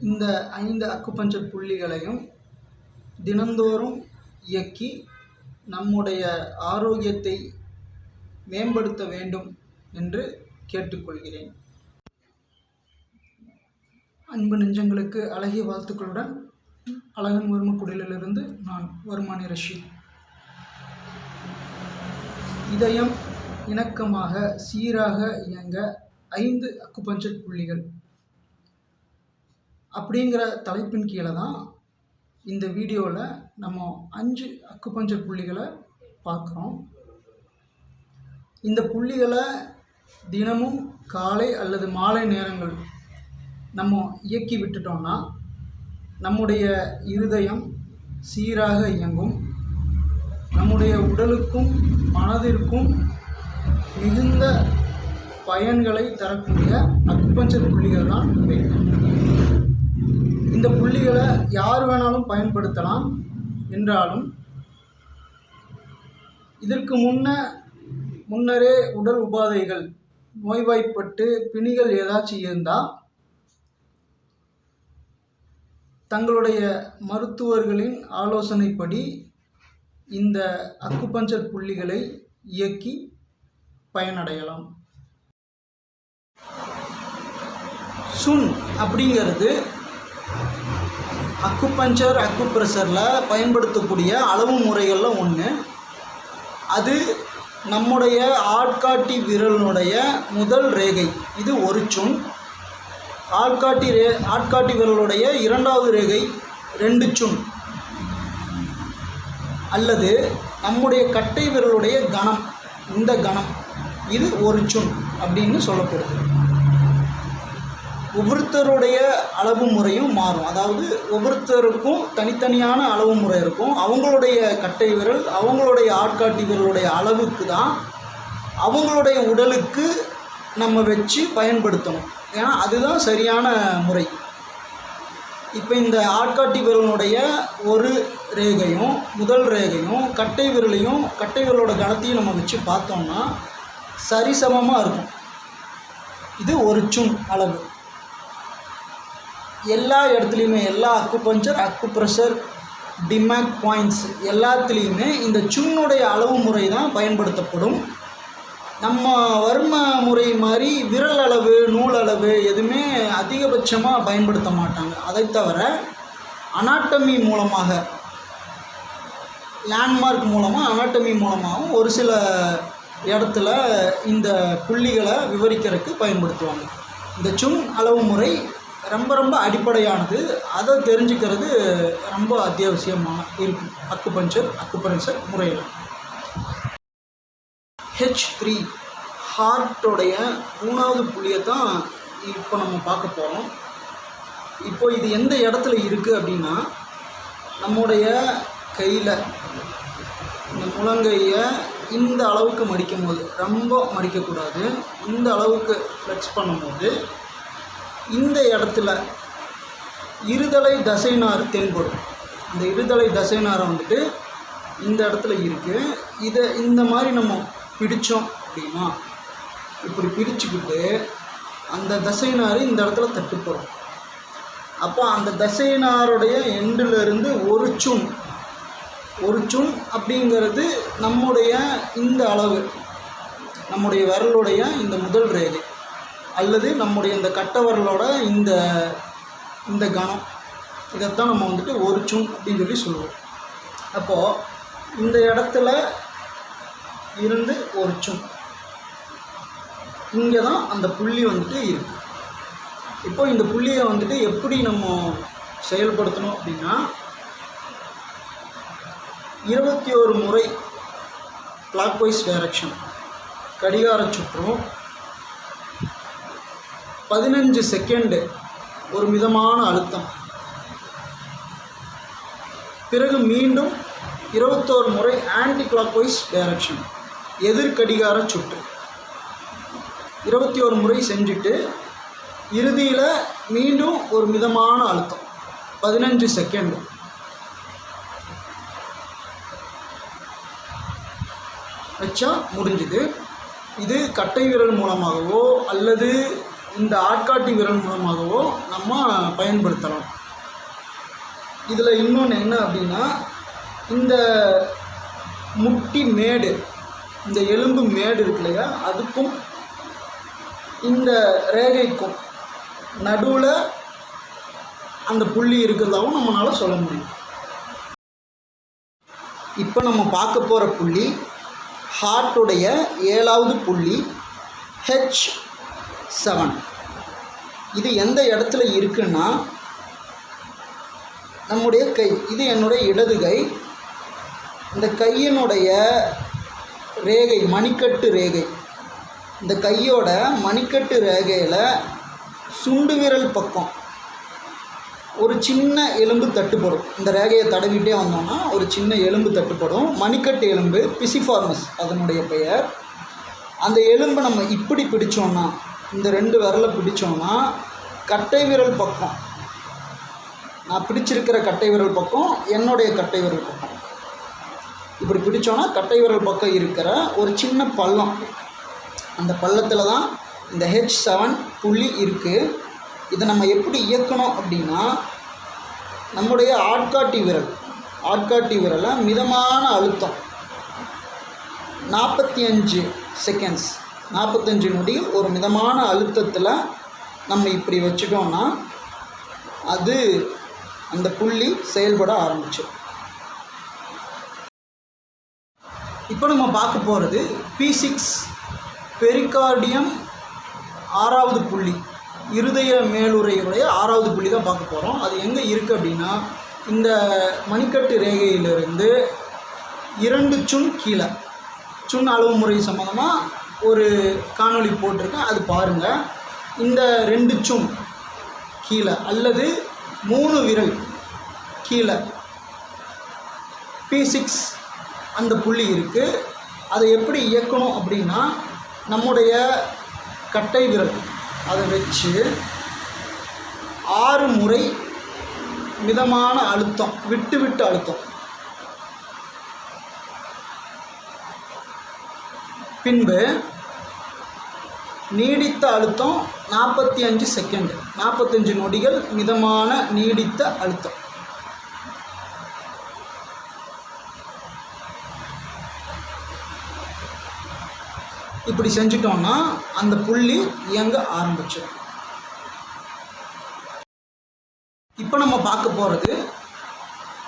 இந்த 5 அக்குபஞ்சர் புள்ளிகளையும் தினந்தோறும் இயக்கி நம்முடைய ஆரோக்கியத்தை மேம்படுத்த வேண்டும் என்று கேட்டுக்கொள்கிறேன். அன்பு நெஞ்சங்களுக்கு அழகிய வாழ்த்துக்களுடன் அழகன் வர்மக்குடிலிருந்து நான் வருமானி ரஷீத். இதயம் இணக்கமாக சீராக இயங்க 5 அக்குபஞ்சர் புள்ளிகள் அப்படிங்கிற தலைப்பின் கீழே தான் இந்த வீடியோவில் நம்ம 5 அக்குபஞ்சர் புள்ளிகளை பார்க்குறோம். இந்த புள்ளிகளை தினமும் காலை அல்லது மாலை நேரங்கள் நம்ம இயக்கி விட்டுட்டோம்னா நம்முடைய இருதயம் சீராக இயங்கும். நம்முடைய உடலுக்கும் மனதிற்கும் மிகுந்த பயன்களை தரக்கூடிய அக்குபஞ்சர் புள்ளிகள் தான் இவை. இந்த புள்ளிகளை யார் வேணாலும் பயன்படுத்தலாம் என்றாலும் இதற்கு முன்னரே உடல் உபாதைகள் நோய்வாய்ப்பட்டு பிணிகள் ஏதாச்சும் இருந்தால் தங்களுடைய மருத்துவர்களின் ஆலோசனைப்படி இந்த அக்குபஞ்சர் புள்ளிகளை இயக்கி பயனடையலாம். சுன் அப்படிங்கிறது அக்குபஞ்சர் அக்குப்ரெஷரில் பயன்படுத்தக்கூடிய அளவு முறைகளில் ஒன்று. அது நம்முடைய ஆள்காட்டி விரலினுடைய முதல் ரேகை, இது ஒரு சுன். ஆள்காட்டி விரலுடைய இரண்டாவது ரேகை 2 சுன். அல்லது நம்முடைய கட்டை விரலுடைய கணம், இந்த கணம், இது 1 சுன் அப்படின்னு சொல்லப்படுது. ஒவ்வொருத்தருடைய அளவு முறையும் மாறும். அதாவது ஒவ்வொருத்தருக்கும் தனித்தனியான அளவு முறை இருக்கும். அவங்களுடைய கட்டை விரல் அவங்களுடைய ஆள்காட்டி விரலுடைய அளவுக்கு தான் அவங்களுடைய உடலுக்கு நம்ம வச்சு பயன்படுத்தணும். ஏன்னா அதுதான் சரியான முறை. இப்போ இந்த ஆள்காட்டி விரலுடைய ஒரு ரேகையும் முதல் ரேகையும் கட்டை விரலையும் கட்டை விரலோட கணத்தையும் நம்ம வச்சு பார்த்தோம்னா சரிசமமாக இருக்கும். இது 1 சுன் அளவு. எல்லா இடத்துலையுமே எல்லா அக்குபஞ்சர் அக்குப்ரெஷர் டிமாக் பாயிண்ட்ஸ் எல்லாத்துலேயுமே இந்த சுன்னுடைய அளவு முறை தான் பயன்படுத்தப்படும். நம்ம வர்ம முறை மாதிரி விரல் அளவு நூல் அளவு எதுவுமே அதிகபட்சமாக பயன்படுத்த மாட்டாங்க. அதை தவிர அனாட்டமி மூலமாக லேண்ட்மார்க் மூலமாக அனாட்டமி மூலமாகவும் ஒரு சில இடத்துல இந்த புள்ளிகளை விவரிக்கிறதுக்கு பயன்படுத்துவாங்க. இந்த சுன் அளவு முறை ரொம்ப அடிப்படையானது. அதை தெரிஞ்சுக்கிறது ரொம்ப அத்தியாவசியமாக இருக்கும் அக்குபஞ்சர் அக்குப்ரெஷர் முறையில். H3 ஹார்ட்டோடைய 3வது புள்ளியை தான் இப்போ நம்ம பார்க்க போகிறோம். இப்போ இது எந்த இடத்துல இருக்குது அப்படின்னா நம்முடைய கையில் இந்த முழங்கையை இந்த அளவுக்கு மடிக்கும் போது, ரொம்ப மடிக்கக்கூடாது, இந்த அளவுக்கு ஃப்ளெக்ஸ் பண்ணும்போது இந்த இடத்துல இருதலை தசைநார் தென்படும். அந்த இருதலை தசைநாரை வந்துட்டு இந்த இடத்துல இருக்குது. இதை இந்த மாதிரி நம்ம பிடித்தோம் அப்படின்னா இப்படி பிரிச்சுக்கிட்டு அந்த தசைநார் இந்த இடத்துல தட்டுப்படும். அப்போ அந்த தசைநாருடைய எண்டிலிருந்து ஒரு சுன் அப்படிங்கிறது நம்முடைய இந்த அளவு, நம்முடைய விரலுடைய இந்த முதல் ரேகை அல்லது நம்முடைய இந்த கட்டை விரலோட இந்த கணம், இதைத்தான் நம்ம வந்துட்டு 1 சுன் அப்படின்னு சொல்லி சொல்லுவோம். அப்போது இந்த இடத்துல இருந்து 1 சுன், இங்கே தான் அந்த புள்ளி வந்துட்டு இருக்குது. இப்போ இந்த புள்ளியை வந்துட்டு எப்படி நம்ம செயல்படுத்தணும் அப்படின்னா 21 முறை கிளாக் வைஸ் டைரக்ஷன் கடிகார சுற்றும், 15 செகண்டு ஒரு மிதமான அழுத்தம், பிறகு மீண்டும் 21 முறை ஆன்டி கிளாக் வைஸ் டைரக்ஷன் எதிர்கடிகார சுற்று 21 முறை செஞ்சுட்டு இறுதியில் மீண்டும் ஒரு மிதமான அழுத்தம் 15 செகண்டு. வச்சா முடிஞ்சுது. இது கட்டை விரல் மூலமாகவோ அல்லது இந்த ஆட்காட்டி விரல் மூலமாகவோ நம்ம பயன்படுத்தலாம். இதில் இன்னொன்று என்ன அப்படின்னா, இந்த முட்டி மேடு, இந்த எலும்பு மேடு இருக்கு இல்லையா, அதுக்கும் இந்த ரேகைக்கும் நடுவில் அந்த புள்ளி இருக்கிறதாகவும் நம்மளால் சொல்ல முடியும். இப்போ நம்ம பார்க்க போகிற புள்ளி ஹார்ட்டுடைய 7வது புள்ளி H7. இது எந்த இடத்துல இருக்குன்னா, நம்முடைய கை, இது என்னுடைய இடது கை. இந்த கையினுடைய ரேகை, மணிக்கட்டு ரேகை, இந்த கையோட மணிக்கட்டு ரேகையில் சுண்டு விரல் பக்கம் ஒரு சின்ன எலும்பு தட்டுப்படும். இந்த ரேகையை தடவிட்டே வந்தோம்னா ஒரு சின்ன எலும்பு தட்டுப்படும். மணிக்கட்டு எலும்பு, பிசிஃபார்மஸ் அதனுடைய பெயர். அந்த எலும்பை நம்ம இப்படி பிடிச்சோன்னா, இந்த 2 விரலை பிடிச்சோன்னா, கட்டை விரல் பக்கம், நான் பிடிச்சிருக்கிற கட்டை விரல் பக்கம், என்னுடைய கட்டை விரல் பக்கம் இப்படி பிடிச்சோன்னா கட்டை விரல் பக்கம் இருக்கிற ஒரு சின்ன பள்ளம், அந்த பள்ளத்தில் தான் இந்த H7 புள்ளி இருக்குது. இதை நம்ம எப்படி இயக்கணும் அப்படின்னா, நம்முடைய ஆட்காட்டி விரலை மிதமான அழுத்தம் 45 செகண்ட்ஸ், 45 நொடி ஒரு மிதமான அழுத்தத்தில் நம்ம இப்படி வச்சுட்டோம்னா அது அந்த புள்ளி செயல்பட ஆரம்பிச்சிடும். இப்போ நம்ம பார்க்க போகிறது P6 பெரிகார்டியம் 6வது புள்ளி, இருதய மேலுறையுடைய 6வது புள்ளி தான் பார்க்க போகிறோம். அது எங்கே இருக்குது அப்படின்னா, இந்த மணிக்கட்டு ரேகையிலிருந்து 2 சுன் கீழே, சுன் அளவு முறை சம்மந்தமாக ஒரு காணொளி போட்டிருக்கேன், அது பாருங்கள். இந்த 2 சுன் கீழே அல்லது 3 விரல் கீழே P6 அந்த புள்ளி இருக்குது. அதை எப்படி இயக்கணும் அப்படின்னா, நம்முடைய கட்டை விரல் அதை வச்சு 6 முறை மிதமான அழுத்தம், விட்டு விட்டு அழுத்தம், பின்பு நீடித்த அழுத்தம் 45 செகண்ட், 45 நொடிகள் மிதமான நீடித்த அழுத்தம். இப்படி செஞ்சிட்டோம்னா அந்த புள்ளி இயங்க ஆரம்பிச்சிடும். இப்போ நம்ம பார்க்க போகிறது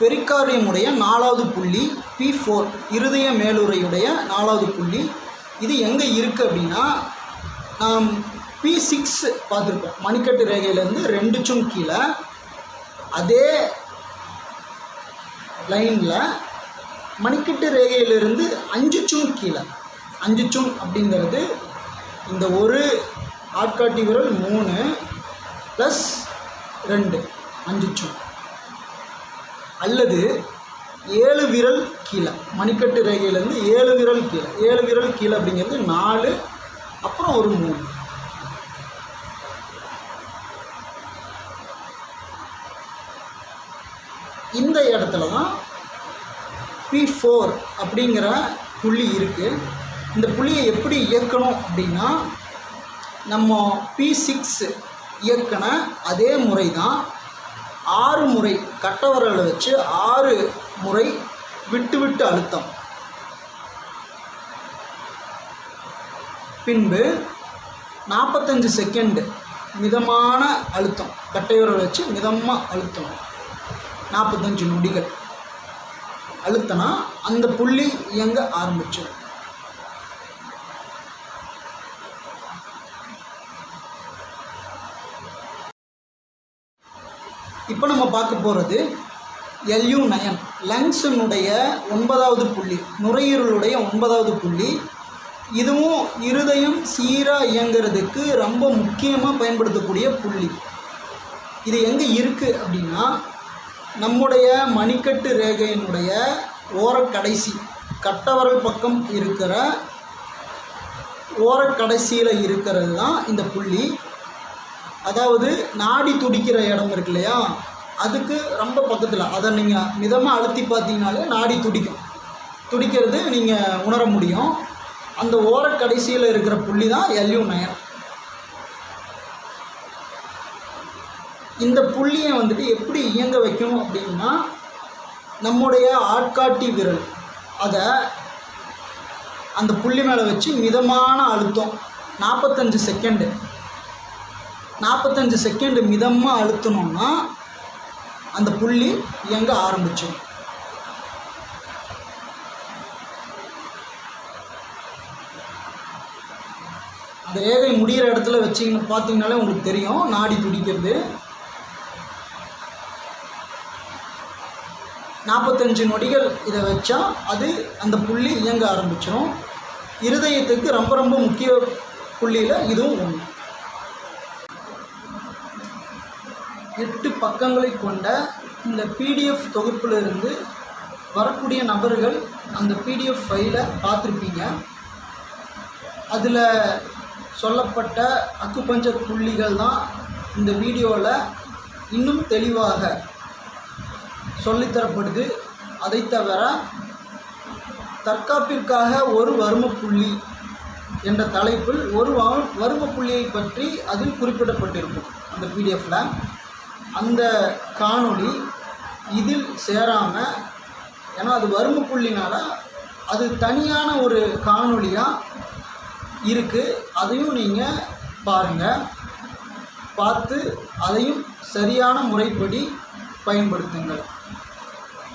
பெரிகார்டியமுடைய 4வது புள்ளி P4 இருதய மேலுறையுடைய 4வது புள்ளி. இது எங்கே இருக்குது அப்படின்னா, நாம் P6 பார்த்துருக்கோம், மணிக்கட்டு ரேகையிலேருந்து 2 சுன் கீழே. அதே லைனில் மணிக்கட்டு ரேகையிலிருந்து 5 சுன் கீழே, 5 சுன் அப்படிங்கிறது இந்த ஒரு ஆட்காட்டி விரல் 3 + 2 5 சுன், அல்லது 7 விரல் கீழே, மணிக்கட்டு ரேகையிலேருந்து 7 விரல் கீழே, 7 விரல் கீழே அப்படிங்கிறது 4 அப்புறம் ஒரு 3. இந்த இடத்துல தான் P4 அப்படிங்கிற புள்ளி இருக்குது. இந்த புள்ளியை எப்படி இயக்கணும் அப்படின்னா, நம்ம P6 இயக்கின அதே முறை தான், 6 முறை கட்டவரலை வச்சு 6 முறை விட்டு விட்டு அழுத்தம், பின்பு 45 செகண்ட் மிதமான அழுத்தம், கட்டை விரலை வச்சு மிதமாக அழுத்தம் 45 நொடிகள் அழுத்தினா அந்த புள்ளி இயங்க ஆரம்பிச்சிடும். இப்போ நம்ம பார்க்க போகிறது LU9 லங்ஸினுடைய 9வது புள்ளி, நுரையீரலுடைய 9வது புள்ளி. இதுவும் இருதயம் சீராக இயங்கிறதுக்கு ரொம்ப முக்கியமாக பயன்படுத்தக்கூடிய புள்ளி. இது எங்கே இருக்குது அப்படின்னா, நம்முடைய மணிக்கட்டு ரேகையினுடைய ஓரக்கடைசி, கட்டவரல் பக்கம் இருக்கிற ஓரக்கடைசியில் இருக்கிறது தான் இந்த புள்ளி. அதாவது நாடி துடிக்கிற இடம் இருக்கு இல்லையா, அதுக்கு ரொம்ப பக்கத்தில். அதை நீங்கள் மிதமாக அழுத்தி பார்த்தீங்கனாலே நாடி துடிக்கிறது நீங்கள் உணர முடியும். அந்த ஓரக்கடைசியில் இருக்கிற புள்ளி தான் LU9. இந்த புள்ளியை வந்துட்டு எப்படி இயங்க வைக்கணும் அப்படின்னா, நம்முடைய ஆட்காட்டி விரல் அதை அந்த புள்ளி மேலே வச்சு மிதமான அழுத்தம் 45 செகண்டு மிதமாக அழுத்தணும்னா அந்த புள்ளி இயங்க ஆரம்பிச்சிடும். அந்த ரேகை முடிகிற இடத்துல வச்சிங்கன்னு பார்த்தீங்கனாலே உங்களுக்கு தெரியும் நாடி துடிக்கிறது. 45 நொடிகள் இதை வச்சா அது அந்த புள்ளி இயங்க ஆரம்பிச்சிடும். இருதயத்துக்கு ரொம்ப ரொம்ப முக்கிய புள்ளியில் இதுவும் ஒன்று. 8 பக்கங்களை கொண்ட இந்த பிடிஎஃப் தொகுப்பிலிருந்து வரக்கூடிய நபர்கள் அந்த பிடிஎஃப் ஃபைலை பார்த்துருப்பீங்க. அதில் சொல்லப்பட்ட அக்குபஞ்சர் புள்ளிகள் தான் இந்த வீடியோவில் இன்னும் தெளிவாக சொல்லித்தரப்படுது. அதை தவிர தற்காப்பிற்காக ஒரு வர்ம புள்ளி என்ற தலைப்பில் ஒரு வர்ம புள்ளியை பற்றி அதில் குறிப்பிடப்பட்டிருக்கும் அந்த பிடிஎஃப்பில். அந்த காணொளி இதில் சேராமல், ஏன்னா அது வர்ம புள்ளினால் அது தனியான ஒரு காணொளியாக இருக்குது. அதையும் நீங்கள் பாருங்கள். பார்த்து அதையும் சரியான முறைப்படி பயன்படுத்துங்கள்.